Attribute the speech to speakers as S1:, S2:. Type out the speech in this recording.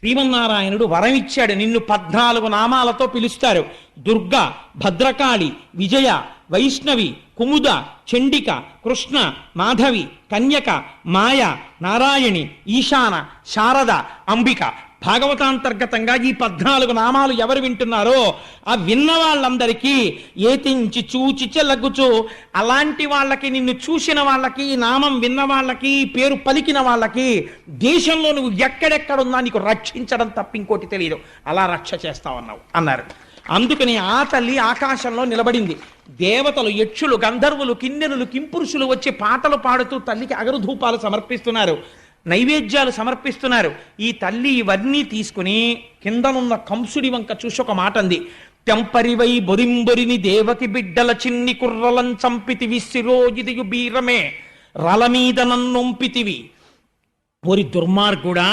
S1: శ్రీమన్నారాయణుడు వరం ఇచ్చాడు, నిన్ను 14 నామాలతో పిలుస్తారు. దుర్గ, భద్రకాళి, విజయ, వైష్ణవి, కుముద, చండిక, కృష్ణ, మాధవి, కన్యక, మాయ, నారాయణి, ఈశాన, శారద, అంబిక. భాగవతాంతర్గతంగా ఈ 14 నామాలు ఎవరు వింటున్నారో ఆ విన్న వాళ్ళందరికీ ఏతించి చూచి చెలగుచు, అలాంటి వాళ్ళకి, నిన్ను చూసిన వాళ్ళకి, ఈ నామం విన్న వాళ్ళకి, పేరు పలికిన వాళ్ళకి దేశంలో నువ్వు ఎక్కడెక్కడున్నా నీకు రక్షించడం తప్ప ఇంకోటి తెలియదు, అలా రక్ష చేస్తావన్నావు అన్నారు. అందుకని ఆ తల్లి ఆకాశంలో నిలబడింది. దేవతలు, యక్షులు, గంధర్వులు, కిన్నెరులు, కింపురుషులు వచ్చి పాటలు పాడుతూ తల్లికి అగరుధూపాలు సమర్పిస్తున్నారు, నైవేద్యాలు సమర్పిస్తున్నారు. ఈ తల్లి ఇవన్నీ తీసుకుని కిందనున్న కంసుడి వంక చూసి ఒక మాట అంది. తెంపరివై బొరింబొరిని దేవకి బిడ్డల చిన్ని కుర్రలం చంపితివి, శిరోజిదియు బీరమే రల మీద నన్నొంపితివి. ఓరి దుర్మార్గుడా,